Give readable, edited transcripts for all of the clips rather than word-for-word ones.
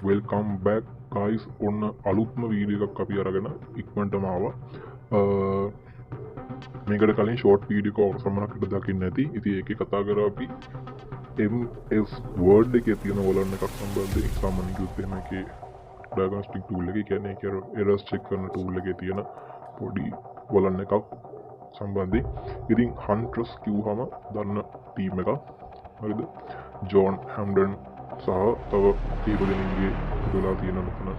Welcome back guys. ඔන්න අලුත්ම video එකක් අපි අරගෙන ඉක්මනටම ආවා. මේකට කලින් ෂෝට් වීඩියෝ එකක් සමහරකට දකින්න ඇති. ඉතින් ඒකේ කතා කරා අපි MS Word එකේ තියෙන වලන් එකක් සම්බන්ධයෙන්. සාමාන්‍යයෙන් කිව්වොත් එහෙම ඒකේ ඩයග්නොස්ටික් ටූල් එකේ කියන්නේ ඒකේ එරර්ස් චෙක් කරන ටූල් එකේ තියෙන පොඩි වලන් එකක් සම්බන්ධයෙන්. ඉතින් හන්ටර්ස් කිව්වම දන්න ටීම් එකක්. හරිද? ජෝන් හැම්ඩන් සහ තව කීප දෙනෙක්ගේ එකතුලා තියෙන මෙතන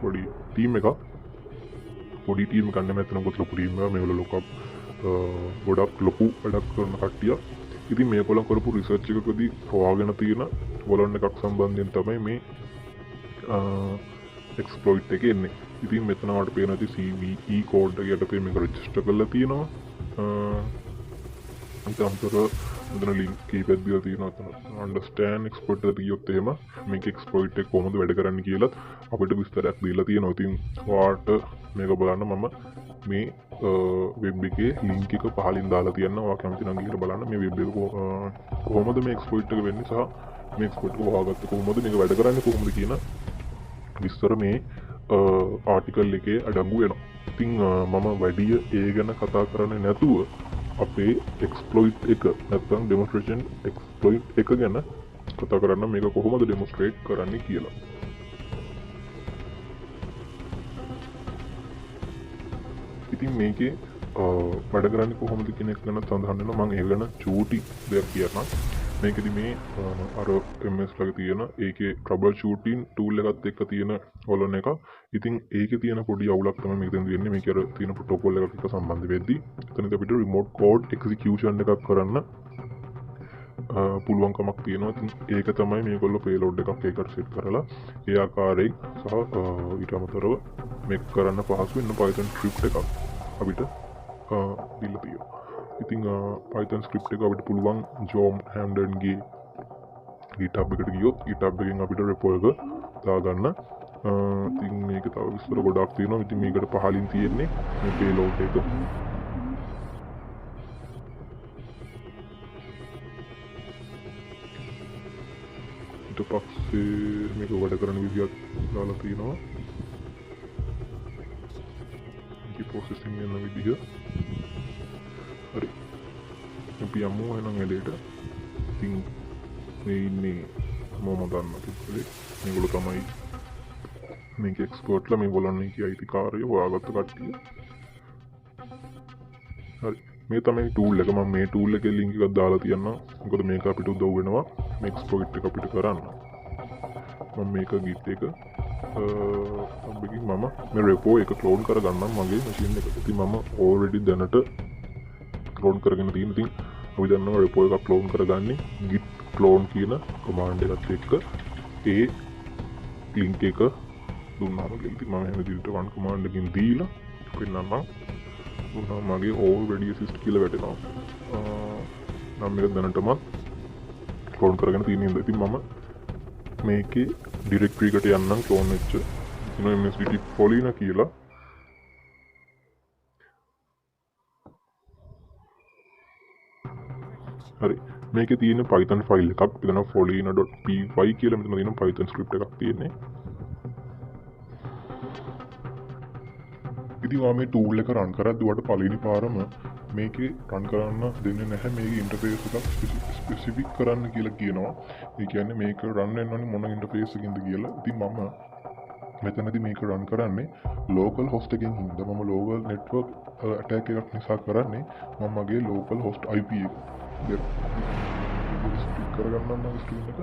පොඩි ටීම් එකක්. පොඩි ටීම් එකක් නෙමෙයි, මෙතන ගොඩක් ලොකු ටීම් එකක්. මේගොල්ලෝ ගොඩක් ලොකු වැඩක් කරන කට්ටිය. ඉතින් මේගොල්ලෝ කරපු රිසර්ච් එකකදී හොයාගෙන තියෙන වලන් එකක් සම්බන්ධයෙන් තමයි මේ එක්ස්ප්ලොයිට් එක එන්නේ. ඉතින් මෙතන වට පේන ඇති CVE කෝඩ් එක යටතේ මේක රෙජිස්ටර් කරලා තියෙනවා. ඉතින් මෙතන ලින්ක් කීපයක් දීලා තියෙනවා. එතන අන්ඩර්ස්ටෑන්ඩ් එක්ස්ප්ලොයිට් එකට ගියොත් එහෙම මේක එක්ස්ප්ලොයිට් එක කොහොමද වැඩ කරන්නේ කියලා අපිට විස්තරයක් දීලා තියෙනවා. ඉතින් ඔයාලට මේක බලන්න මම මේ වෙබ් එකේ ලින්ක් එක පහලින් දාලා තියෙනවා. ඔයා කැමති නම් ගිහලා බලන්න මේ වෙබ් එක කොහොමද මේ එක්ස්ප්ලොයිට් එක වෙන්නේ සහ මේ එක්ස්ප්ලොයිට් එක හොයාගත්තේ කොහොමද, මේක වැඩ කරන්නේ කොහොමද කියන විස්තර මේ ආටිකල් එකේ අඩංගු වෙනවා. ඉතින් මම වැඩි ඒ ගැන කතා කරන්නේ නැතුව අපේ එක්ස්ප්ලොයිට් එක නැත්නම් ඩෙමොන්ස්ට්‍රේෂන් එක්ස්ප්ලොයිට් එක ගැන කතා කරන්න, මේක කොහොමද ඩෙමොන්ස්ට්‍රේට් කරන්නේ කියලා. ඉතින් මේකේ වැඩ කරන්නේ කොහොමද කියන එක ගැන සඳහන් වෙනවා. මම ඒ ගැන චූටි දෙයක් කියන්නම්. මේකෙදි මේ අර MS ළඟ තියෙන ඒකේ troubleshooting tool එකත් එක්ක තියෙන වලන එක. ඉතින් ඒකේ තියෙන පොඩි අවුලක් තමයි මේකෙන් තියෙන්නේ. මේකේ අර තියෙන protocol එකක් එක්ක සම්බන්ධ වෙද්දී එතනදී අපිට remote code execution එකක් කරන්න පුළුවන්කමක් තියෙනවා. ඉතින් ඒක තමයි මේගොල්ලෝ payload එකක් ඒකට set කරලා ඒ ආකාරයෙන් සහ ඊට අමතරව මේක කරන්න පහසු වෙන Python script එකක් අපිට දීලා තියෙනවා. ඉතින් Python script එක අපිට පුළුවන් ජෝන් හැම්ඩන්ගේ GitHub එකට ගියොත් GitHub එකෙන් අපිට repo එක දාගන්න. ඉතින් මේක තව විස්තර ගොඩක් තියෙනවා. ඉතින් මේකට පහලින් තියෙන්නේ මේ payload එක. ඊට පස්සේ මේක වැඩ කරන විදිහත් දාලා තියෙනවා. මේක processing වෙන විදිහ. හරි. අපි යමු එහෙනම් එලෙට. ඉතින් මේ ඉන්නේ මම දන්න කෙනෙක්. මේගොල්ලෝ තමයි මේක එක්ස්පර්ට්ලා මේ වලන්නේ කිය අයිතිකාරයෝ හොයාගත්ත කට්ටිය. හරි. මේ තමයි ටූල් එක. මම මේ ටූල් එකේ ලින්ක් එකක් දාලා තියන්නම්. මොකද මේක අපිට උදව් වෙනවා මේ එක්ස්ප්ලොයිට් එක අපිට කරන්න. මම මේක git එක මම මේ repo එක clone කරගන්නම් මගේ machine එකට. ඉතින් මම already දැනට clone කරගෙන තියෙන. ඉතින් අපි දන්නවා repo එක clone කරගන්නේ git clone කියන command එකත් එක්ක ඒ link එක දුන්නාම. ඉතින් මම එහෙම විදිහට one command එකකින් දීලා පෙන්නන්නම්. දුන්නාම මගේ already assist කියලා වැටෙනවා. මම මේක දැනටම clone කරගෙන තියෙන ඉඳලා ඉතින් මම මේකේ directory එකට යන්නම් clone වෙච්ච. ඉතින් msdt Follina කියලා හරි. මේකේ තියෙන Python ෆයිල් එකක් මෙතන follina.py කියලා මෙතන තියෙන Python script එකක් තියෙන්නේ. ඉතින් මම මේ tool එක run කරද්දී ඔයාලට පළවෙනි පාරම මේකේ run කරන්න දෙන්නේ නැහැ. මේකේ interface එකක් specific කරන්න කියලා කියනවා. ඒ කියන්නේ මේක run වෙන්න ඕනේ මොන interface එකකින්ද කියලා. ඉතින් මම මෙතනදී මේක run කරන්නේ local host එකකින් හින්දා. මම local network attack එකක් නිසා කරන්නේ මම මගේ local host IP එක ස්ටික් කරගන්නම් මගේ ස්ක්‍රීන් එක.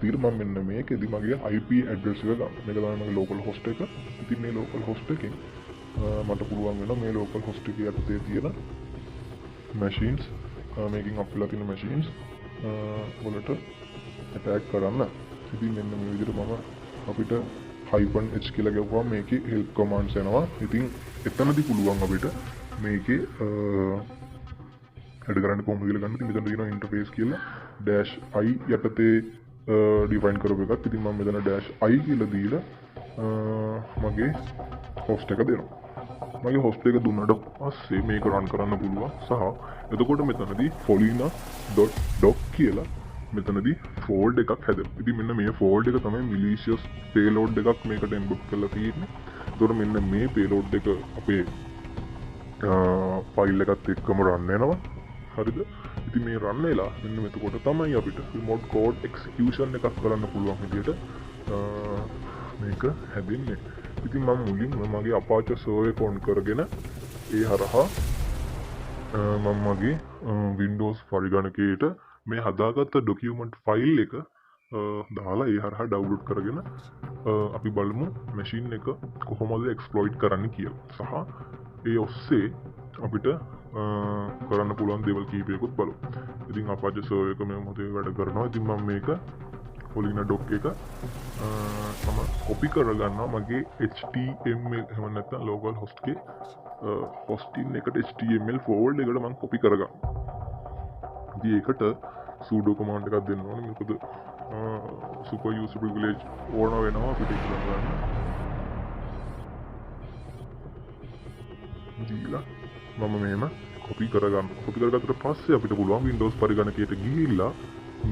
ඊට මම මෙන්න මේකෙදි මගේ IP address එක ගන්න. මේක තමයි මගේ local host එක. ඉතින් මේ local host එකෙන් මට පුළුවන් වෙනවා මේ local host එකේ යටතේ තියෙන machines මේකෙන් අප්ලා තියෙන machines වලට attack කරන්න. ඉතින් මෙන්න මේ විදිහට මම අපිට -h කියලා ගියපුවම මේකේ help commands එනවා. ඉතින් එතනදී පුළුවන් අපිට මේකේ වැඩ කරන්න කොහොමද කියලා ගන්න. ඉතින් මෙතන තියෙනවා interface කියලා -i යටතේ define කරපු එකක්. ඉතින් මම මෙතන -i කියලා දීලා මගේ host එක දෙනවා. මගේ host එක දුන්නාට පස්සේ මේක run කරන්න පුළුවන්. සහ එතකොට මෙතනදී follina.doc කියලා මෙතනදී ෆෝල්ඩ් එකක් හැදෙනවා. ඉතින් මෙන්න මේ ෆෝල්ඩ් එක තමයි malicious payload එකක් මේකට input කරලා තියෙන්නේ. ඒතකොට මෙන්න මේ payload එක අපේ ෆයිල් එකත් එක්කම රන් වෙනවා. හරිද? ඉතින් මේ රන් වෙලා මෙන්න මෙතකොට තමයි අපිට remote code execution එකක් කරන්න පුළුවන් විදිහට මේක හැදෙන්නේ. ඉතින් මම මුලින්ම මගේ Apache server එක on කරගෙන ඒ හරහා මම මගේ Windows පරිගණකයට මේ හදාගත්ත document file එක දාලා ඒ හරහා download කරගෙන අපි බලමු machine එක කොහොමද exploit කරන්න කියලා. සහ ඒ ඔස්සේ අපිට කරන්න පුළුවන් දේවල් කීපයකුත් බලමු. ඉතින් Apache server එක මේ මොහොතේ වැඩ කරනවා. ඉතින් මම මේක Follina doc එක මම copy කරගන්නවා මගේ HTML එහෙම නැත්නම් local host එකේ hosting එකට HTML folder එකට මම copy කරගන්නවා. ඉතින් ඒකට sudo command එකක් දෙන්න ඕනේ. මොකද super user privilege ඕන වෙනවා අපිට ඒක ගන්න. දීලා මම මෙහෙම copy කරගන්න. copy කරගත්තට පස්සේ අපිට පුළුවන් Windows පරිගණකයට ගිහිල්ලා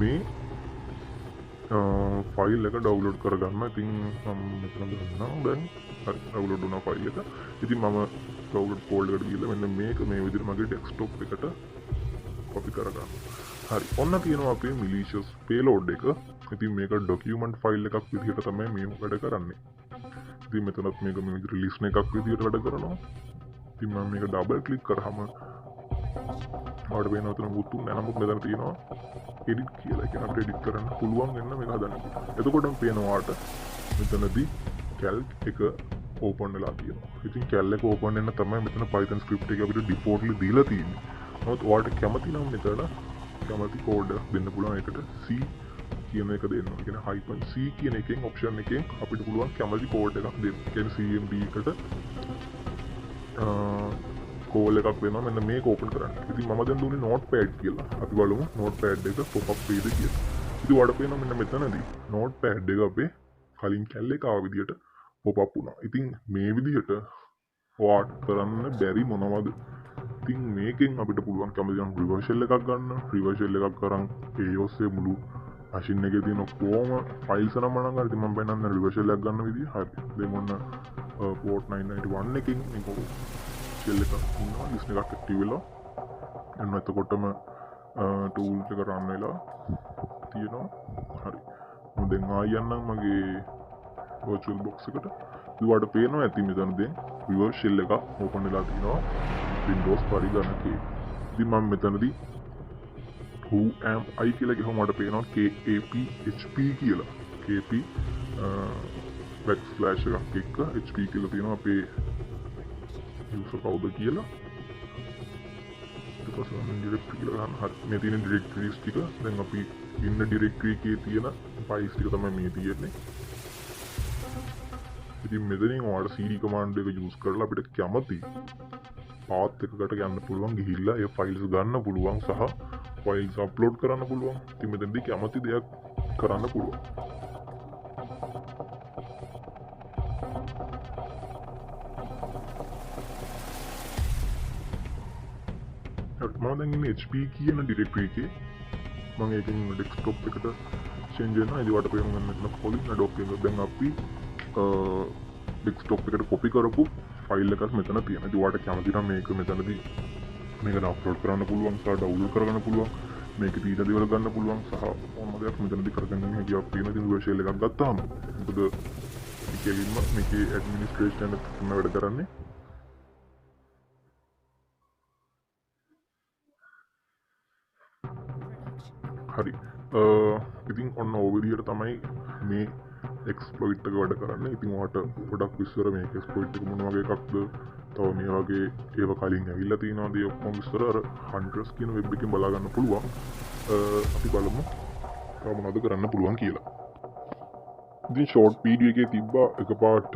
මේ ෆයිල් එක ඩවුන්ලෝඩ් කරගන්න. ඉතින් මම මෙතන දානවා දැන් හරි ඩවුන්ලෝඩ් වුණා ෆයිල් එක. ඉතින් මම ඩවුන්ලෝඩ් ෆෝල්ඩර් එකට ගිහලා මෙන්න මේක මේ විදිහට මගේ ඩෙස්ක්ටොප් එකට කොපි කරගන්න. හරි ඔන්න තියෙනවා අපේ malicious payload එක. ඉතින් මේක document file එකක් විදිහට තමයි මේ වැඩ කරන්නේ. ඉතින් මෙතනත් මේක මේ විදිහට list එකක් විදිහට වැඩ කරනවා. ඉතින් මම මේක double click කරාම මට වෙන උතන මුතු නමුත් මෙතන තියෙනවා edit කියලා. කියන අපිට edit කරන්න පුළුවන් වෙන මේක හදන්න. එතකොටම පේනවාට මෙතනදී calc එක open වෙලා තියෙනවා. ඉතින් calc එක open වෙන්න තමයි මෙතන python script එක අපිට defaultly දීලා තියෙන්නේ. නමුත් ඔයාලට කැමති නම් මෙතන කැමති code දෙන්න පුළුවන්. ඒකට C කියන එක දෙන්න ඕනේ. කියන්නේ -c කියන එකෙන් option එකෙන් අපිට පුළුවන් කැමති code එකක් දෙන්න. කියන්නේ cmd එකට කෝල් එකක් වෙනවා. මෙන්න මේක ඕපන් කරන්න. ඉතින් මම දැන් දුන්නේ notepad කියලා. අපි බලමු notepad එක pop up වෙයිද කියලා. ඉතින් ඔයාලට පේනවා මෙන්න මෙතනදී notepad එක අපේ කලින් කැල් එක ආව විදියට pop up වුණා. ඉතින් මේ විදියට ඔයාට කරන්න බැරි මොනවද? ඉතින් මේකෙන් අපිට පුළුවන් කැමති නම් reverse shell එකක් ගන්න. reverse shell එකක් කරන් ඒ ඔස්සේ මුළු machine එකේ තියෙන කොහොම files නම් මම ගන්න. ඉතින් මම බලන්න reverse shell එකක් ගන්න විදිය. හරි. දැන් ඔන්න port 991 එකකින් මේක shell එකක් ඉන්නවා. list එකක් active වෙලා. එන්න එතකොටම tools එක run වෙලා තියෙනවා. හරි. මම දැන් ආයෙ යන්නම් මගේ virtual box එකට. ඔයාලට පේනවා ඇති මෙතන දැන් reverse shell එක open වෙලා තියෙනවා Windows පරිගණකයේ. ඉතින් මම මෙතනදී who am I කියලා ගිහම මට පේනවා KAPHP කියලා. KP backslash එකක් එක්ක HP කියලා තියෙනවා අපේ user කවුද කියලා. ඊට පස්සේ මම directory කියලා ගන්න. හරි. මේ තියෙන directories ටික දැන් අපි ඉන්න directory එකේ තියෙන files ටික තමයි මේ තියෙන්නේ. ඉතින් මෙතනින් ඔයාලට cd command එක use කරලා අපිට කැමති path එකකට යන්න පුළුවන්. ගිහිල්ලා ඒ files ගන්න පුළුවන් සහ files upload කරන්න පුළුවන්. ඉතින් මෙතනදී කැමති දෙයක් කරන්න පුළුවන්. මම දැන් ඉන්නේ HP කියන directory එකේ. මම ඒකෙන් desktop එකට change වෙනවා. ඉතින් ඔයාලට පේනවා මෙතන Follina doc එක. දැන් අපි desktop එකට copy කරපු ෆයිල් එකක් මෙතන තියෙනවා. ඉතින් ඔයාලට කැමති නම් මේක මෙතනදී මේක අප්ලෝඩ් කරන්න පුළුවන් සහ ඩවුන්ලෝඩ් කරගන්න පුළුවන්. මේක තියෙන දේවල් ගන්න පුළුවන් සහ මොනවද දෙයක් මෙතනදී කරගන්න හැකියාවක් තියෙන. ඉතින් virtual shell එකක් ගත්තාම මොකද මේකෙලින්ම මේකේ ඇඩ්මිනිස්ට්‍රේෂන් එක තමයි වැඩ කරන්නේ. හරි. ඉතින් ඔන්න ඔය විදිහට තමයි මේ exploit එක වැඩ කරන්නේ. ඉතින් ඔයාලට පොඩක් විස්තර මේක exploit එක මොන වගේ එකක්ද තව මේ වගේ ඒව කලින් ඇවිල්ලා තියෙනවාද ඒ ඔක්කොම විස්තර අර Hunters කියන වෙබ් එකෙන් බලා ගන්න පුළුවන්. අපි බලමු තව මොනවද කරන්න පුළුවන් කියලා. ඉතින් short video එකේ තිබ්බා එකපාරට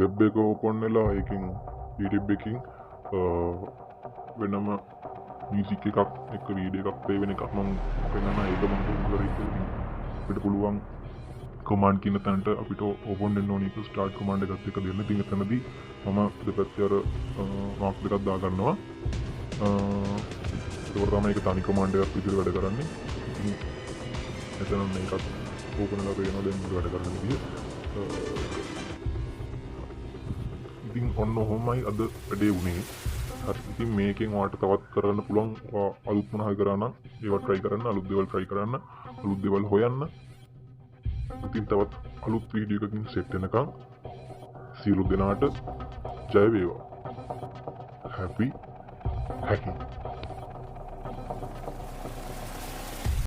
වෙබ් එක ඕපන් වෙලා ඒකෙන් YouTube එකකින් වෙනම music එකක් එක වීඩියෝ එකක් play වෙන එකක් මම පෙන්නන ඒක මම කරලා ඉතින් අපිට පුළුවන් command කියන තැනට අපිට open වෙන්න ඕනේ ඒක start command එකත් එක්ක දෙන්න. ඉතින් එතනදී මම දෙපැත්තේ අර mark දෙකක් දා ගන්නවා. ඒක තමයි ඒක තනි command එකක් විදිහට වැඩ කරන්නේ. ඉතින් එතන මේකත් ඕකනලා පේනවා දැන් වැඩ කරන විදිය. ඉතින් ඔන්න ඔහොමයි අද වැඩේ වුණේ. හරි ඉතින් මේකෙන් ඔයාලට තවත් කරන්න පුළුවන් අලුත් මොනවා කරා නම් ඒවා try කරන්න, අලුත් දේවල් try කරන්න, අලුත් දේවල් හොයන්න. ඉතින් තවත් අලුත් වීඩියෝ එකකින් සෙට් වෙනකම් සියලු දෙනාට ජය වේවා. Happy hacking.